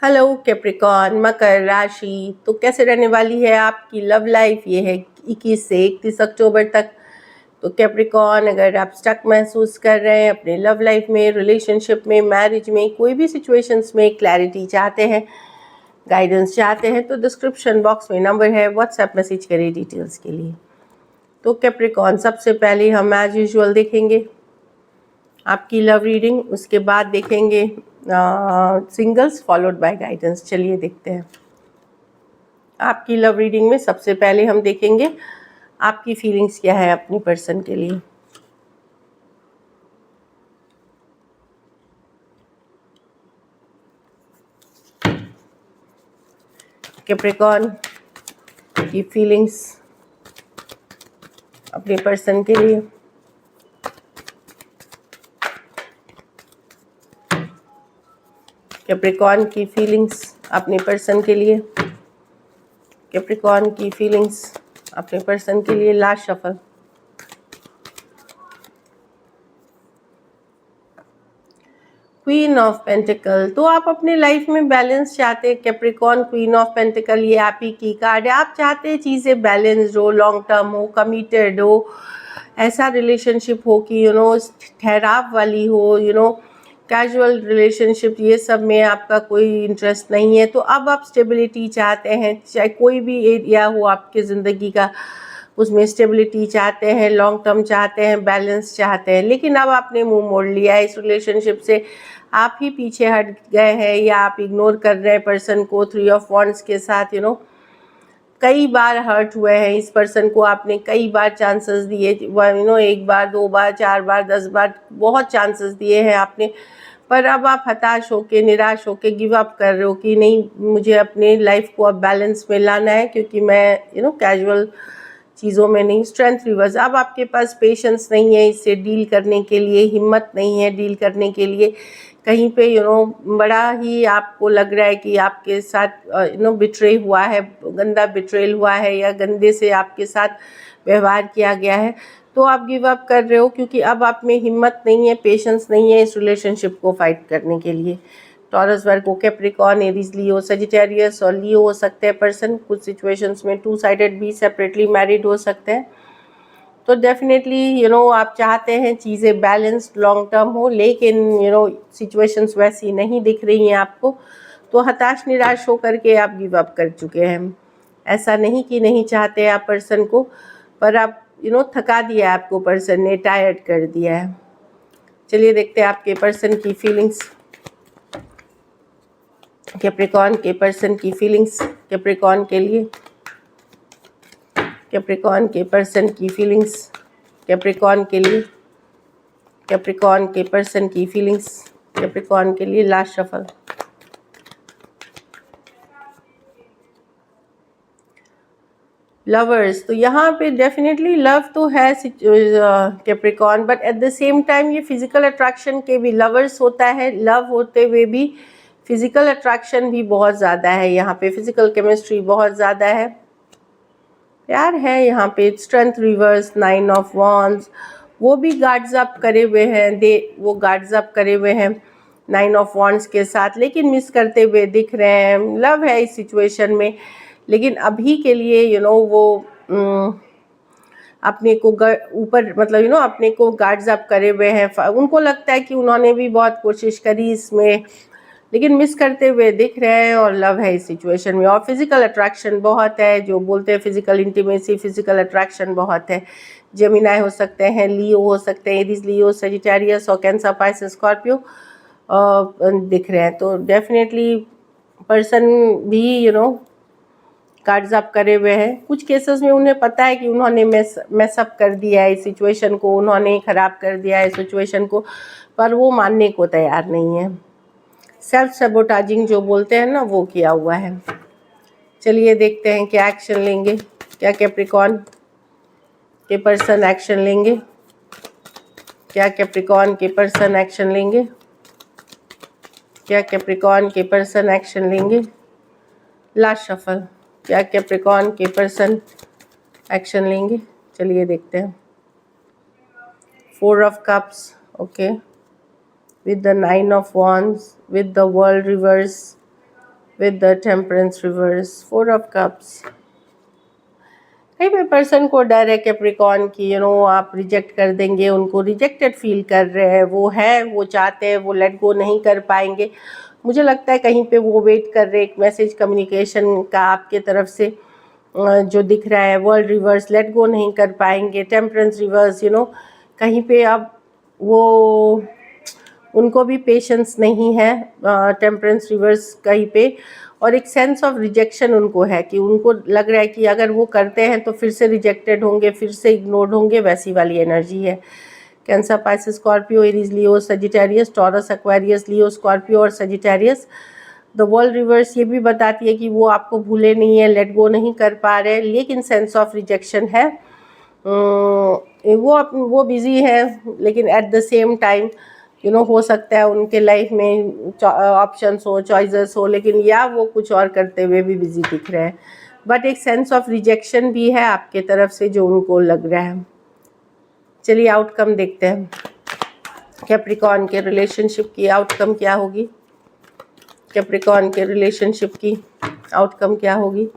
Hello Capricorn मकर राशि। तो कैसे रहने वाली है आपकी लव लाइफ? ये है 21 से 31 अक्टूबर तक। तो कैप्रिकॉर्न, अगर आप स्टक महसूस कर रहे हैं अपने लव लाइफ में, रिलेशनशिप में, मैरिज में, कोई भी सिचुएशंस में क्लैरिटी चाहते हैं, गाइडेंस चाहते हैं, तो डिस्क्रिप्शन बॉक्स में नंबर है, व्हाट्सएप मैसेज करिए डिटेल्स के लिए। तो कैप्रिकॉर्न, सबसे पहले हम एज यूजुअल देखेंगे आपकी लव रीडिंग, उसके बाद देखेंगे सिंगल्स फॉलोड बाय गाइडेंस। चलिए देखते हैं आपकी लव रीडिंग में। सबसे पहले हम देखेंगे आपकी फीलिंग्स क्या है अपनी पर्सन के लिए। कैप्रिकॉर्न की फीलिंग्स अपने पर्सन के लिए। कैप्रिकॉर्न की फीलिंग्स अपने पर्सन के लिए। कैप्रिकॉर्न की फीलिंग्स अपने पर्सन के लिए। Last shuffle. Queen of pentacle. तो आप अपने लाइफ में बैलेंस चाहते हैं कैप्रिकॉर्न। क्वीन ऑफ पेंटिकल ये आप ही की कार्ड है। आप चाहते हैं चीज़ें बैलेंस्ड हो, लॉन्ग टर्म हो, कमिटेड हो, ऐसा रिलेशनशिप हो कि ठहराव वाली हो, कैजुअल रिलेशनशिप, ये सब में आपका कोई इंटरेस्ट नहीं है। तो अब आप स्टेबिलिटी चाहते हैं, चाहे कोई भी एरिया हो आपके ज़िंदगी का, उसमें स्टेबिलिटी चाहते हैं, लॉन्ग टर्म चाहते हैं, बैलेंस चाहते हैं। लेकिन अब आपने मुंह मोड़ लिया है इस रिलेशनशिप से, आप ही पीछे हट गए हैं या आप इग्नोर कर रहे हैं पर्सन को। 3 ऑफ वॉन्ड्स के साथ कई बार हर्ट हुए हैं इस पर्सन को आपने, कई बार चांसेस दिए, 1 बार, 2 बार, 4 बार, 10 बार, बहुत चांसेस दिए हैं आपने। पर अब आप हताश होके, निराश होके गिव अप कर रहे हो कि नहीं, मुझे अपने लाइफ को अब बैलेंस में लाना है, क्योंकि मैं कैजुअल चीज़ों में नहीं। Strength reverse. अब आपके पास पेशेंस नहीं है इससे डील करने के लिए, हिम्मत नहीं है डील करने के लिए। कहीं पे बड़ा ही आपको लग रहा है कि आपके साथ बिट्रे हुआ है, गंदा बिट्रेल हुआ है, या गंदे से आपके साथ व्यवहार किया गया है। तो आप गिव अप कर रहे हो क्योंकि अब आप में हिम्मत नहीं है, पेशेंस नहीं है इस रिलेशनशिप को फाइट करने के लिए। टॉरस, वर्गो, कैप्रिकॉर्न, एरीज, लियो, सजिटेरियस और लियो हो सकते हैं पर्सन। कुछ सिचुएशंस में 2 साइडेड भी सेपरेटली मैरिड हो सकते हैं। तो डेफिनेटली आप चाहते हैं चीज़ें बैलेंस्ड लॉन्ग टर्म हो, लेकिन सिचुएशंस वैसी नहीं दिख रही हैं आपको। तो हताश निराश होकर के आप गिव अप कर चुके हैं। ऐसा नहीं कि नहीं चाहते आप पर्सन को, पर आप थका दिया आपको पर्सन ने, टायर्ड कर दिया है। चलिए देखते हैं आपके पर्सन की फीलिंग्स। कैप्रिकॉर्न के पर्सन की फीलिंग्स कैप्रिकॉर्न के लिए। कैप्रिकॉर्न के पर्सन की फीलिंग्स कैप्रिकॉर्न के लिए। कैप्रिकॉर्न के पर्सन की फीलिंग्स कैप्रिकॉर्न के लिए। Last shuffle. लवर्स। तो यहाँ पे डेफिनेटली लव तो है Capricorn, but at the same time ये फिजिकल अट्रैक्शन के भी लवर्स होता है। लव होते हुए भी फिजिकल अट्रैक्शन भी बहुत ज़्यादा है यहाँ पे, फिजिकल केमिस्ट्री बहुत ज़्यादा है, प्यार है यहाँ पे। स्ट्रेंथ रिवर्स, 9 ऑफ वॉन्ड्स, वो भी गार्ड्स अप करे हुए हैं, वो गार्ड्स अप करे हुए हैं 9 ऑफ वॉन्ड्स के साथ, लेकिन मिस करते हुए दिख रहे हैं। लव है इस सिचुएशन में, लेकिन अभी के लिए वो अपने को ऊपर, मतलब अपने को गार्ड्स अप करे हुए हैं। उनको लगता है कि उन्होंने भी बहुत कोशिश करी इसमें, लेकिन मिस करते हुए दिख रहे हैं। और लव है इस सिचुएशन में, और फिजिकल अट्रैक्शन बहुत है, जो बोलते हैं फिजिकल इंटीमेसी, फिजिकल अट्रैक्शन बहुत है। जेमिनाई हो सकते हैं, लियो हो सकते हैं, एरीज, लियो, सजिटेरियस और कैंसर, पाइसेस, स्कॉर्पियो दिख रहे हैं। तो डेफिनेटली पर्सन भी कार्ड्स अप करे हुए हैं। कुछ केसेस में उन्हें पता है कि उन्होंने मैसअप कर दिया है इस सिचुएशन को, उन्होंने ख़राब कर दिया है सिचुएशन को, पर वो मानने को तैयार नहीं है। सेल्फ सबोटाजिंग जो बोलते हैं ना, वो किया हुआ है। चलिए देखते हैं क्या एक्शन लेंगे, क्या कैप्रिकॉर्न के पर्सन एक्शन लेंगे, क्या कैप्रिकॉर्न के पर्सन एक्शन लेंगे, क्या कैप्रिकॉर्न के पर्सन एक्शन लेंगे। Last shuffle. क्या कैप्रिकॉर्न के पर्सन एक्शन लेंगे। चलिए देखते हैं। 4 of cups, okay, with the 9 of wands, with the world reverse, with the temperance reverse, 4 of cups. कहीं पे पर्सन को डर है कैप्रिकॉर्न की, आप रिजेक्ट कर देंगे, उनको रिजेक्टेड फील कर रहे हैं, वो चाहते हैं, वो लेट गो नहीं कर पाएंगे। मुझे लगता है कहीं पे वो वेट कर रहे, एक मैसेज कम्युनिकेशन का आपके तरफ से जो दिख रहा है। वर्ल्ड रिवर्स, लेट गो नहीं कर पाएंगे। टेम्परेंस रिवर्स, कहीं पे अब वो उनको भी पेशेंस नहीं है। टेम्परेंस रिवर्स कहीं पे, और एक सेंस ऑफ रिजेक्शन उनको है कि उनको लग रहा है कि अगर वो करते हैं तो फिर से रिजेक्टेड होंगे, फिर से इग्नोर्ड होंगे, वैसी वाली एनर्जी है। Cancer, Pisces, Scorpio, Aries, Leo, Sagittarius, taurus, Aquarius, लियो, स्कॉर्पियो और सजिटेरियस। द वर्ल्ड रिवर्स ये भी बताती है कि वो आपको भूले नहीं है, लेट गो नहीं कर पा रहे, लेकिन सेंस ऑफ रिजेक्शन है। वो बिजी है, लेकिन एट द सेम टाइम हो सकता है उनके लाइफ में ऑप्शंस हो, चॉइसेस हो, लेकिन या वो कुछ और करते हुए भी बिजी दिख रहे हैं। बट एक सेंस ऑफ रिजेक्शन भी है आपके तरफ से जो उनको लग रहा है। चलिए आउटकम देखते हैं, कैप्रिकॉर्न के रिलेशनशिप की आउटकम क्या होगी। कैप्रिकॉर्न के रिलेशनशिप की आउटकम क्या होगी।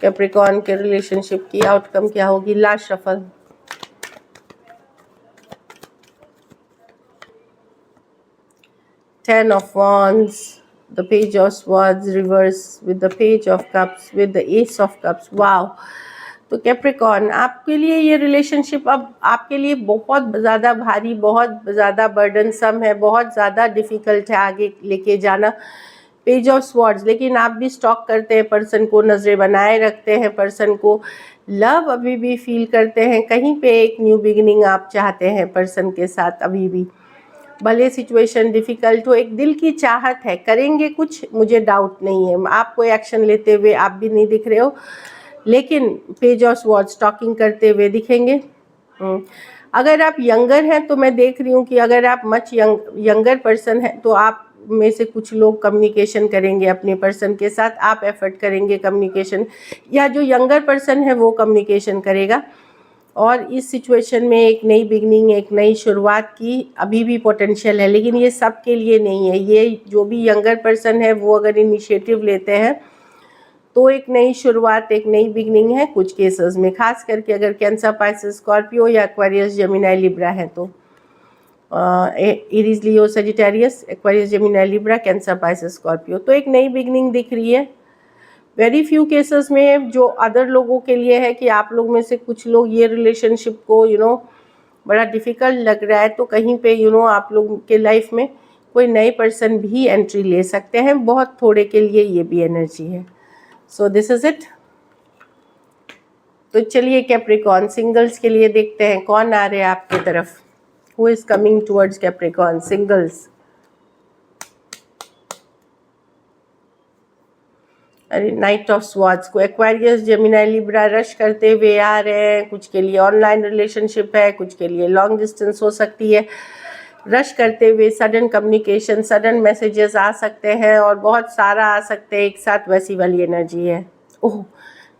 कैप्रिकॉर्न के रिलेशनशिप की आउटकम क्या होगी। Last shuffle. Ten of Wands, the Page of Swords reverse with the Page of Cups with the Ace of Cups. Wow. तो कैप्रिकॉर्न, आपके लिए ये रिलेशनशिप अब आपके लिए बहुत ज़्यादा भारी, बहुत ज़्यादा बर्डनसम है, बहुत ज़्यादा डिफ़िकल्ट है आगे लेके जाना। पेज ऑफ स्वॉर्ड्स, लेकिन आप भी स्टॉक करते हैं पर्सन को, नज़रें बनाए रखते हैं पर्सन को, लव अभी भी फील करते हैं, कहीं पे एक न्यू बिगिनिंग आप चाहते हैं पर्सन के साथ अभी भी। भले सिचुएशन डिफ़िकल्ट हो, एक दिल की चाहत है, करेंगे कुछ, मुझे डाउट नहीं है। आप कोई एक्शन लेते हुए आप भी नहीं दिख रहे हो, लेकिन पेज ऑफ स्वॉर्ड्स स्टॉकिंग करते हुए दिखेंगे। अगर आप यंगर हैं तो मैं देख रही हूँ कि अगर आप मच यंगर पर्सन हैं तो आप में से कुछ लोग कम्युनिकेशन करेंगे अपने पर्सन के साथ, आप एफर्ट करेंगे कम्युनिकेशन, या जो यंगर पर्सन है वो कम्युनिकेशन करेगा। और इस सिचुएशन में एक नई बिगनिंग, एक नई शुरुआत की अभी भी पोटेंशियल है, लेकिन ये सब के लिए नहीं है। ये जो भी यंगर पर्सन है वो अगर इनिशिएटिव लेते हैं तो एक नई शुरुआत, एक नई बिगनिंग है कुछ केसेस में, खास करके अगर कैंसर, पाइसेस, स्कॉर्पियो या एक्वेरियस, जेमिनी, लिब्रा है तो। Aries, Leo, Sagittarius, Aquarius, Gemini, Libra, Cancer, Pisces, Scorpio, तो एक नई बिगनिंग दिख रही है। वेरी फ्यू केसेस में जो अदर लोगों के लिए है कि आप लोग में से कुछ लोग ये रिलेशनशिप को बड़ा डिफ़िकल्ट लग रहा है, तो कहीं पे आप लोग के लाइफ में कोई नए पर्सन भी एंट्री ले सकते हैं, बहुत थोड़े के लिए ये भी एनर्जी है। सो दिस इज़ इट। तो चलिए कैप्रिकॉर्न सिंगल्स के लिए देखते हैं कौन आ रहे हैं आपकी तरफ। Who is coming towards Capricorn singles. अरे नाइट ऑफ स्वॉर्ड्स को एक्वेरियस, जेमिनी, लिब्रा रश करते हुए आ रहे हैं। कुछ के लिए ऑनलाइन रिलेशनशिप है, कुछ के लिए लॉन्ग डिस्टेंस हो सकती है। रश करते हुए सडन कम्युनिकेशन, सडन मैसेजेस आ सकते हैं और बहुत सारा आ सकते हैं एक साथ, वैसी वाली एनर्जी है। ओह,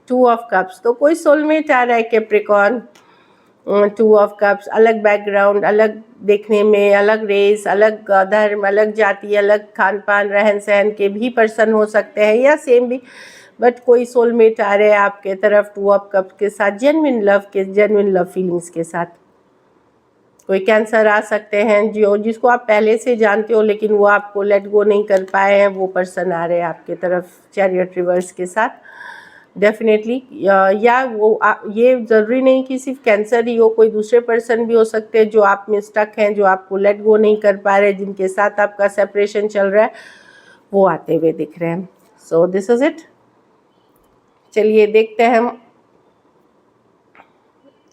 2 ऑफ कप्स, तो कोई सोलमेट आ रहा है कैप्रिकॉर्न। 2 ऑफ कप्स, अलग बैकग्राउंड, अलग देखने में, अलग रेस, अलग धर्म, अलग जाति, अलग खान पान, रहन सहन के भी पर्सन हो सकते हैं, या सेम भी, बट कोई सोलमेट आ रहे हैं आपके तरफ 2 ऑफ कप्स के साथ, जेन्युइन लव फीलिंग्स के साथ। कोई कैंसर आ सकते हैं जिसको आप पहले से जानते हो, लेकिन वो आपको लेट गो नहीं कर पाए हैं, वो पर्सन आ रहे हैं आपके तरफ चैरियट रिवर्स के साथ डेफिनेटली। या वो ये ज़रूरी नहीं कि सिर्फ कैंसर ही हो, कोई दूसरे पर्सन भी हो सकते हैं जो आप में स्टक हैं, जो आपको लेट गो नहीं कर पा रहे, जिनके साथ आपका सेपरेशन चल रहा है, वो आते हुए दिख रहे हैं। So this is it. चलिए देखते हैं हम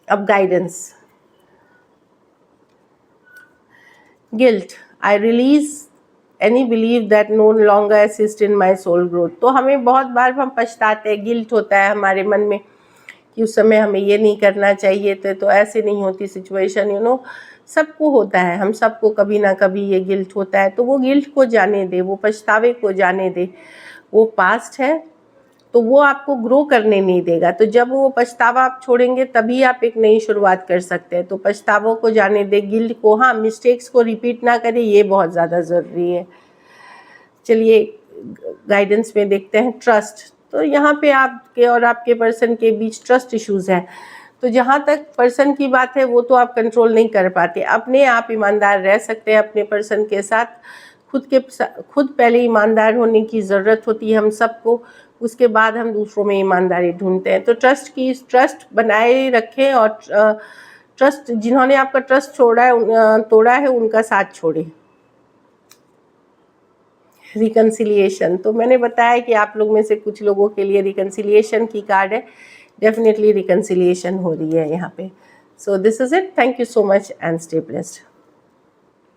अब guidance. Guilt, I release any believe that no longer assist in my soul growth. तो हमें बहुत बार हम पछताते हैं, गिल्ट होता है हमारे मन में कि उस समय हमें ये नहीं करना चाहिए था, तो ऐसे नहीं होती सिचुएशन। सबको होता है, हम सबको कभी ना कभी ये गिल्ट होता है, तो वो गिल्ट को जाने दे, वो पछतावे को जाने दे। वो पास्ट है तो वो आपको ग्रो करने नहीं देगा, तो जब वो पछतावा आप छोड़ेंगे तभी आप एक नई शुरुआत कर सकते हैं। तो पछतावों को जाने दे, गिल्ट को, हाँ मिस्टेक्स को रिपीट ना करें, ये बहुत ज़्यादा ज़रूरी है। चलिए गाइडेंस में देखते हैं ट्रस्ट। तो यहाँ पे आपके और आपके पर्सन के बीच ट्रस्ट इश्यूज है। तो जहाँ तक पर्सन की बात है वो तो आप कंट्रोल नहीं कर पाते, अपने आप ईमानदार रह सकते हैं अपने पर्सन के साथ। खुद पहले ईमानदार होने की ज़रूरत होती है हम सबको, उसके बाद हम दूसरों में ईमानदारी ढूंढते हैं। तो ट्रस्ट बनाए रखें, और ट्रस्ट जिन्होंने आपका ट्रस्ट तोड़ा है उनका साथ छोड़े। रिकन्सिलिएशन, तो मैंने बताया कि आप लोग में से कुछ लोगों के लिए रिकन्सिलिएशन की कार्ड है, डेफिनेटली रिकन्सिलिएशन हो रही है यहाँ पे। So this is it, thank you so much and stay blessed.